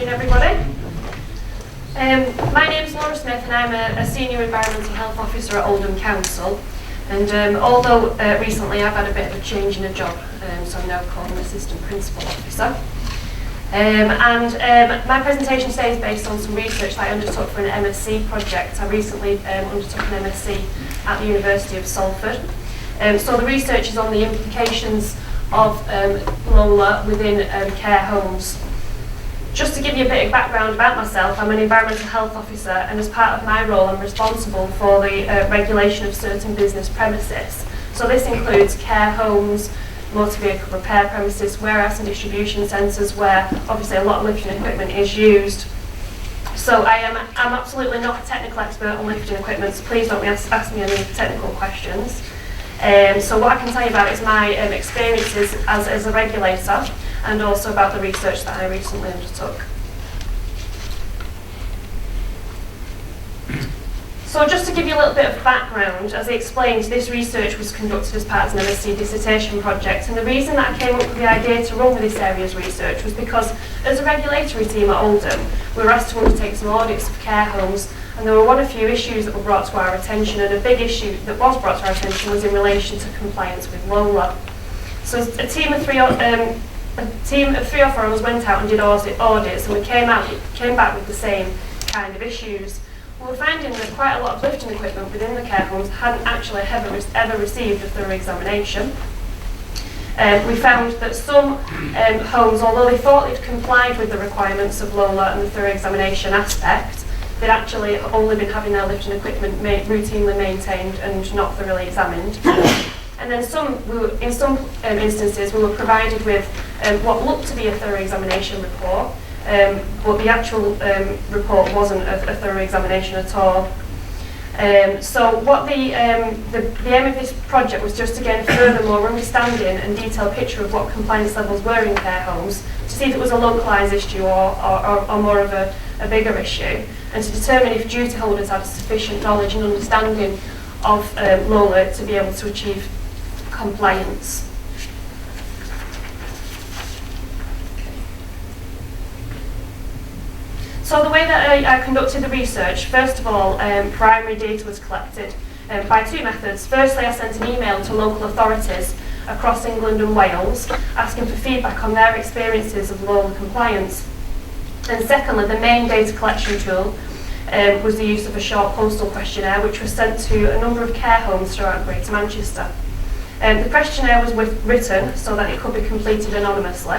afternoon, everybody. My name is Laura Smith and I'm a Senior Environmental Health Officer at Oldham Council. And although recently I've had a bit of a change in a job, so I'm now called an Assistant Principal Officer. My presentation today is based on some research that I undertook for an MSc project. I recently undertook an MSc at the University of Salford. So the research is on the implications of LOLER within care homes. Just to give you a bit of background about myself, I'm an environmental health officer, and as part of my role I'm responsible for the regulation of certain business premises. So this includes care homes, motor vehicle repair premises, warehouse and distribution centres where obviously a lot of lifting equipment is used. So I'm absolutely not a technical expert on lifting equipment, so please don't ask me any technical questions. So what I can tell you about is my experiences as a regulator, and also about the research that I recently undertook. So just to give you a little bit of background, as I explained, this research was conducted as part of an MSc dissertation project, and the reason that I came up with the idea to run with this area's research was because as a regulatory team at Oldham, we were asked to undertake some audits of care homes, and there were one or few issues that were brought to our attention, and a big issue that was brought to our attention was in relation to compliance with LOLER. So a team of three or four of us went out and did audits, and we came back with the same kind of issues. We were finding that quite a lot of lifting equipment within the care homes hadn't actually ever received a thorough examination. We found that some homes, although they thought they'd complied with the requirements of LOLER and the thorough examination aspect, they'd actually only been having their lifting equipment routinely maintained and not thoroughly examined. And then in some instances we were provided with what looked to be a thorough examination report, but the actual report wasn't a thorough examination at all. So what the aim of this project was just to gain a further more understanding and detailed picture of what compliance levels were in care homes, to see if it was a localised issue or more of a bigger issue, and to determine if duty holders had sufficient knowledge and understanding of LOLER to be able to achieve compliance. So the way that I conducted the research, first of all, primary data was collected by two methods. Firstly, I sent an email to local authorities across England and Wales asking for feedback on their experiences of LOLER compliance. And secondly, the main data collection tool was the use of a short postal questionnaire which was sent to a number of care homes throughout Greater Manchester. The questionnaire was written so that it could be completed anonymously.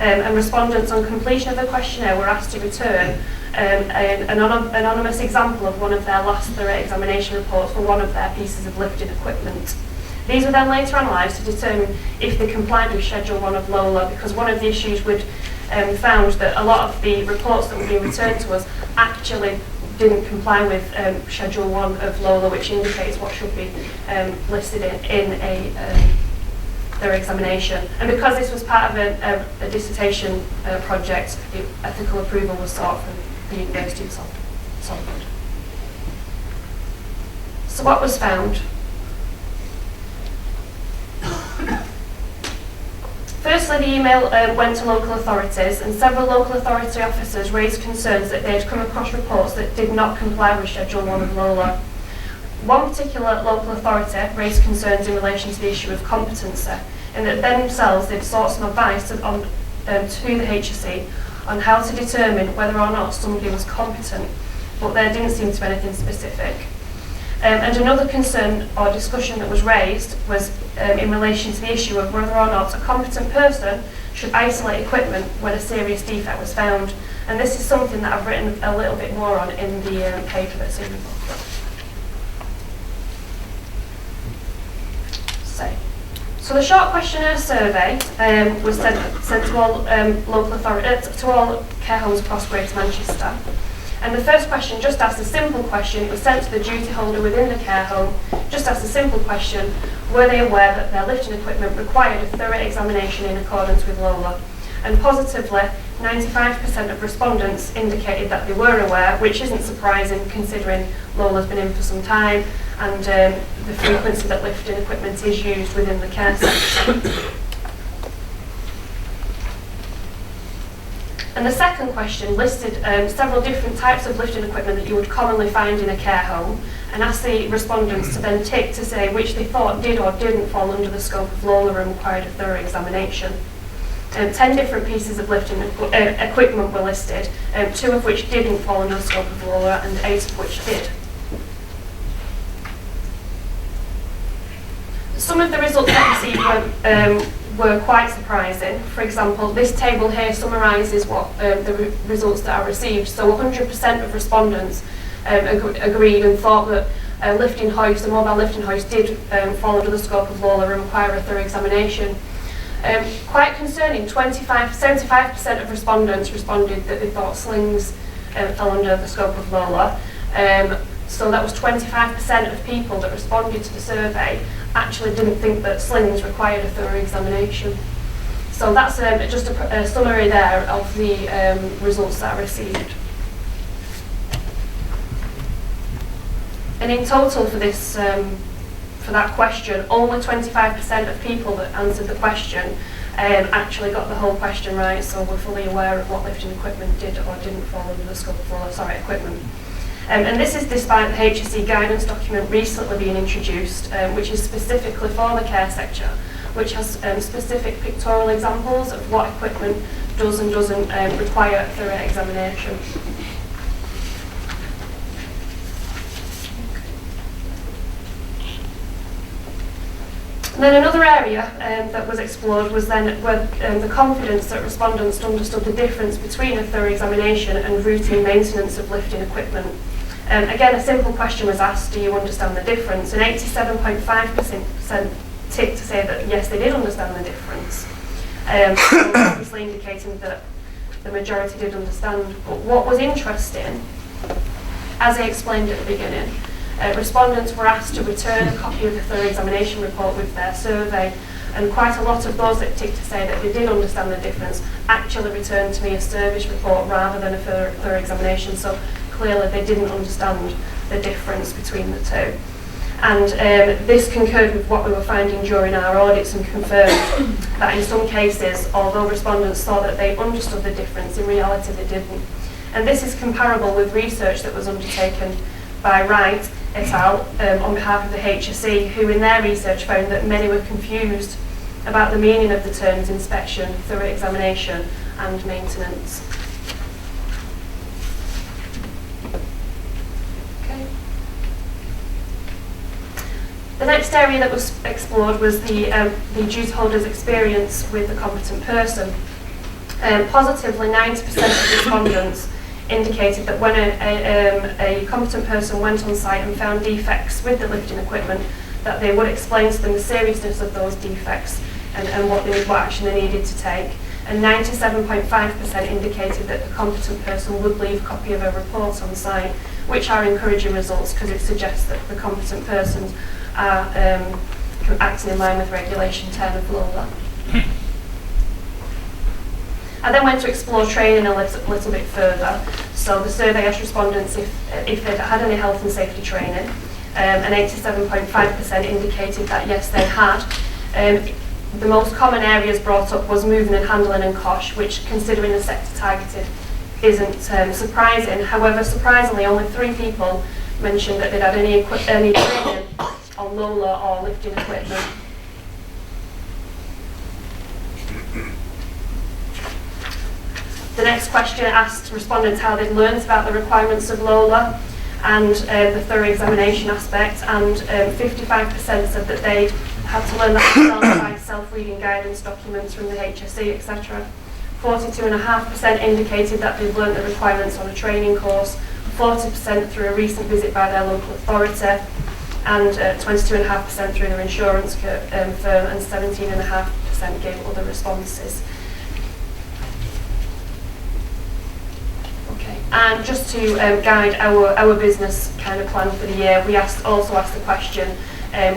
And respondents on completion of the questionnaire were asked to return an anonymous example of one of their last thorough examination reports for one of their pieces of lifting equipment. These were then later analysed to determine if they complied with Schedule 1 of LOLER, because one of the issues we'd found that a lot of the reports that were being returned to us actually didn't comply with Schedule 1 of LOLER, which indicates what should be listed in a their examination. And because this was part of a dissertation project, ethical approval was sought from the University of Salford. So what was found? Firstly, the email went to local authorities, and several local authority officers raised concerns that they had come across reports that did not comply with Schedule 1 of LOLER. One particular local authority raised concerns in relation to the issue of competency, and that themselves they'd sought some advice to the HSE on how to determine whether or not somebody was competent, but there didn't seem to be anything specific. And another concern or discussion that was raised was in relation to the issue of whether or not a competent person should isolate equipment when a serious defect was found. And this is something that I've written a little bit more on in the paper that's in the book. So the short questionnaire survey was sent to all local authorities, to all care homes across Greater Manchester. And the first question just asked a simple question. It was sent to the duty holder within the care home, just asked a simple question: were they aware that their lifting equipment required a thorough examination in accordance with LOLER? And positively, 95% of respondents indicated that they were aware, which isn't surprising considering LOLER's been in for some time and the frequency that lifting equipment is used within the care sector. And the second question listed several different types of lifting equipment that you would commonly find in a care home, and asked the respondents to then tick to say which they thought did or didn't fall under the scope of LOLER and required a thorough examination. 10 different pieces of lifting equipment were listed, 2 of which didn't fall under the scope of LOLER and 8 of which did. Some of the results that I received were quite surprising. For example, this table here summarises what the results that I received. So 100% of respondents agreed and thought that a mobile lifting hoist did fall under the scope of LOLER and require a thorough examination. Quite concerning, 75% of respondents responded that they thought slings fell under the scope of LOLER. So that was 25% of people that responded to the survey actually didn't think that slings required a thorough examination. So that's just a summary there of the results that I received. And in total for this, for that question, only 25% of people that answered the question actually got the whole question right, so we're fully aware of what lifting equipment did or didn't fall under the scope of LOLER, equipment. And this is despite the HSE guidance document recently being introduced, which is specifically for the care sector, which has specific pictorial examples of what equipment does and doesn't require a thorough examination. And then another area that was explored was then the confidence that respondents understood the difference between a thorough examination and routine maintenance of lifting equipment. Again, a simple question was asked, do you understand the difference? And 87.5% ticked to say that yes, they did understand the difference. So obviously indicating that the majority did understand. But what was interesting, as I explained at the beginning, respondents were asked to return a copy of the thorough examination report with their survey, and quite a lot of those that ticked to say that they did understand the difference actually returned to me a service report rather than a thorough examination. So clearly they didn't understand the difference between the two. And this concurred with what we were finding during our audits and confirmed that in some cases, although respondents thought that they understood the difference, in reality they didn't. And this is comparable with research that was undertaken by Wright et al. On behalf of the HSE, who in their research found that many were confused about the meaning of the terms inspection, thorough examination and maintenance. The next area that was explored was the duty holder's experience with the competent person. Positively, 90% of respondents indicated that when a competent person went on site and found defects with the lifting equipment, that they would explain to them the seriousness of those defects and what action they needed to take. And 97.5% indicated that the competent person would leave a copy of a report on site, which are encouraging results because it suggests that the competent persons are acting in line with Regulation 10 of LOLER. I then went to explore training a little bit further. So the survey asked respondents if they'd had any health and safety training, and 87.5% indicated that yes, they had. The most common areas brought up was moving and handling and COSH, which, considering the sector targeted, isn't surprising. However, surprisingly, only 3 people mentioned that they'd had any training on LOLER or lifting equipment. The next question asked respondents how they'd learned about the requirements of LOLER and the thorough examination aspect, and 55% said that they'd had to learn that themselves by self-reading guidance documents from the HSE, etc. 42.5% indicated that they'd learned the requirements on a training course, 40% through a recent visit by their local authority, and 22.5% through their insurance firm, and 17.5% gave other responses. Okay, and just to guide our business kind of plan for the year, we also asked the question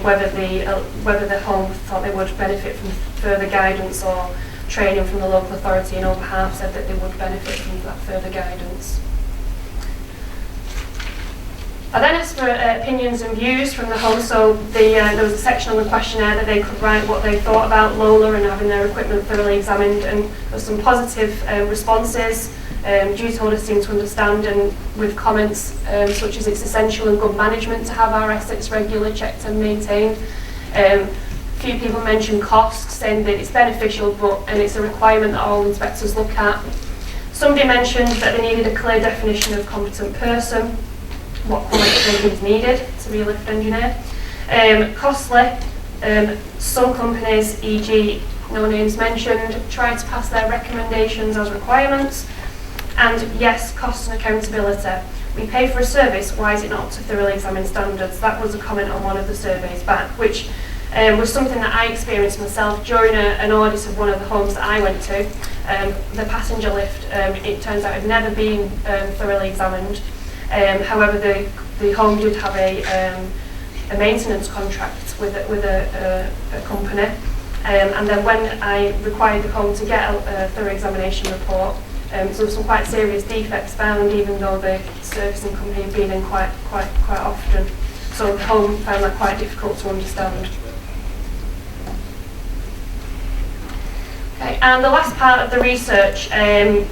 whether the home thought they would benefit from further guidance or training from the local authority, and over half said that they would benefit from that further guidance. I then asked for opinions and views from the home, so there was a section on the questionnaire that they could write what they thought about LOLER and having their equipment thoroughly examined, and there were some positive responses. Duty holders seemed to understand, and with comments such as it's essential and good management to have our assets regularly checked and maintained. A few people mentioned cost, saying that it's beneficial and it's a requirement that all inspectors look at. Somebody mentioned that they needed a clear definition of competent person, what qualifications needed to be a lift engineer. Costly, some companies, e.g. no names mentioned, try to pass their recommendations as requirements. And yes, cost and accountability. We pay for a service, why is it not to thoroughly examine standards? That was a comment on one of the surveys back, which was something that I experienced myself during an audit of one of the homes that I went to. The passenger lift, it turns out, had never been thoroughly examined. However, the home did have a maintenance contract with a company, and then when I required the home to get a thorough examination report, so there were some quite serious defects found, even though the servicing company had been in quite often. So the home found that quite difficult to understand. Okay, and the last part of the research,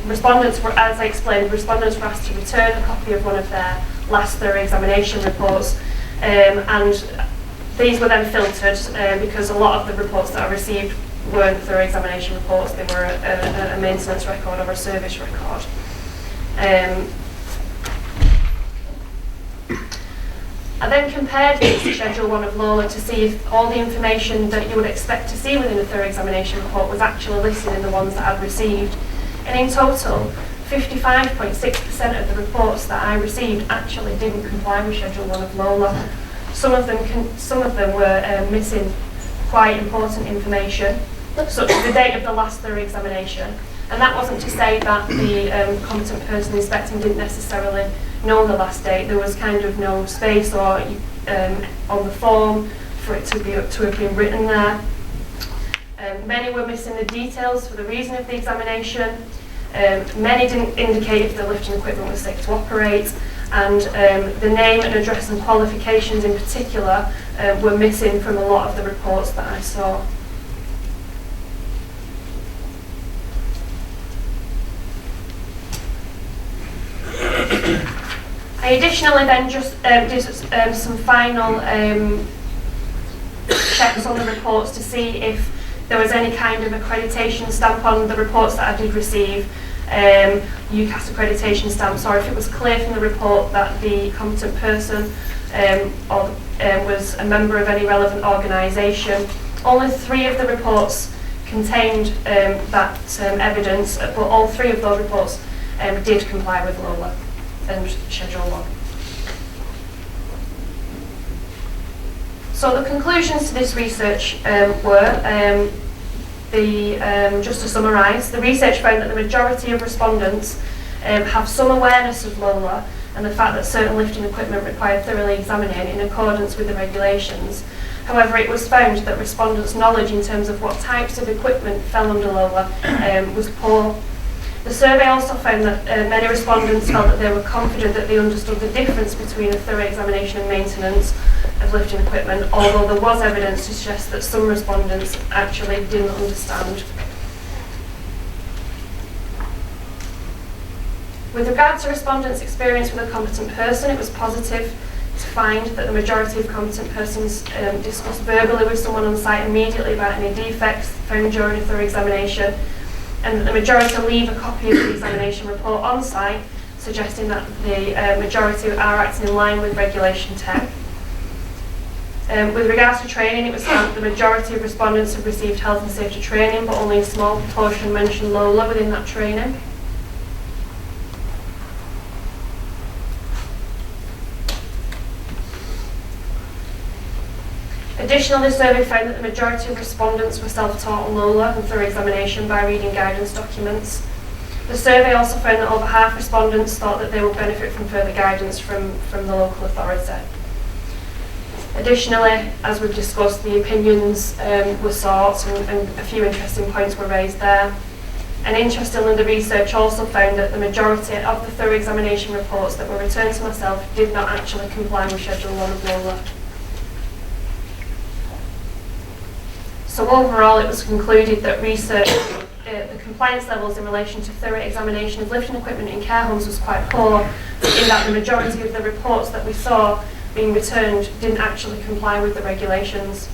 respondents were, as I explained, respondents were asked to return a copy of one of their last thorough examination reports, and these were then filtered because a lot of the reports that I received weren't thorough examination reports, they were a maintenance record or a service record. I then compared this to Schedule 1 of LOLER to see if all the information that you would expect to see within a thorough examination report was actually listed in the ones that I'd received. And in total, 55.6% of the reports that I received actually didn't comply with Schedule 1 of LOLER. Some of them were missing quite important information, such as the date of the last thorough examination. And that wasn't to say that the competent person inspecting didn't necessarily know the last date. There was kind of no space or on the form for it to have been written there. Many were missing the details for the reason of the examination. Many didn't indicate if the lifting equipment was safe to operate, and the name and address and qualifications in particular were missing from a lot of the reports that I saw. I additionally then just did some final checks on the reports to see if there was any kind of accreditation stamp on the reports that I did receive, UCAS accreditation stamps, or if it was clear from the report that the competent person was a member of any relevant organisation. Only 3 of the reports contained that evidence, but all 3 of those reports did comply with LOLER and Schedule 1. So the conclusions to this research were, just to summarise, the research found that the majority of respondents have some awareness of LOLER and the fact that certain lifting equipment required thoroughly examining in accordance with the regulations. However, it was found that respondents' knowledge in terms of what types of equipment fell under LOLER was poor. The survey also found that many respondents felt that they were confident that they understood the difference between a thorough examination and maintenance of lifting equipment, although there was evidence to suggest that some respondents actually didn't understand. With regard to respondents' experience with a competent person, it was positive to find that the majority of competent persons discussed verbally with someone on site immediately about any defects found during a thorough examination, and that the majority leave a copy of the examination report on site, suggesting that the majority are acting in line with Regulation 10. With regards to training, it was found that the majority of respondents have received health and safety training, but only a small proportion mentioned LOLER within that training. Additionally, the survey found that the majority of respondents were self-taught on LOLER and thorough examination by reading guidance documents. The survey also found that over half respondents thought that they would benefit from further guidance from the local authority. Additionally, as we've discussed, the opinions were sought and a few interesting points were raised there. And interestingly, the research also found that the majority of the thorough examination reports that were returned to myself did not actually comply with Schedule 1 of LOLER. So overall, it was concluded that the compliance levels in relation to thorough examination of lifting equipment in care homes was quite poor, in that the majority of the reports that we saw being returned didn't actually comply with the regulations.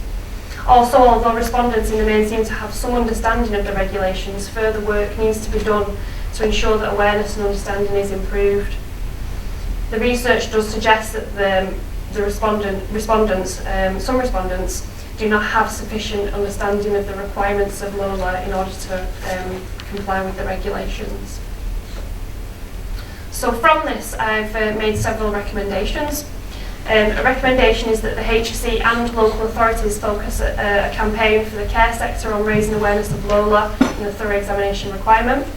Also, although respondents in the main seem to have some understanding of the regulations, further work needs to be done to ensure that awareness and understanding is improved. The research does suggest that some respondents do not have sufficient understanding of the requirements of LOLER in order to comply with the regulations. So from this, I've made several recommendations. A recommendation is that the HSE and local authorities focus a campaign for the care sector on raising awareness of LOLER and the thorough examination requirement.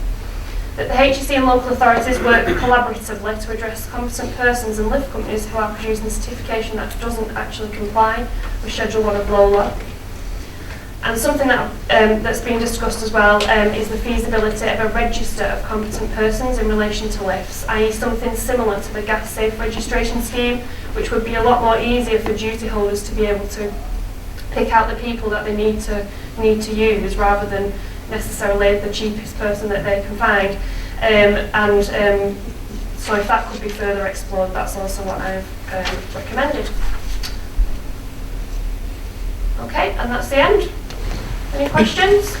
That the HSE and local authorities work collaboratively to address competent persons and lift companies who are producing certification that doesn't actually comply with Schedule 1 of LOLER. And something that's been discussed as well is the feasibility of a register of competent persons in relation to lifts, i.e. something similar to the gas safe registration scheme, which would be a lot more easier for duty holders to be able to pick out the people that they need to use, rather than necessarily the cheapest person that they can find. So if that could be further explored, that's also what I've recommended. Okay, and that's the end. Any questions?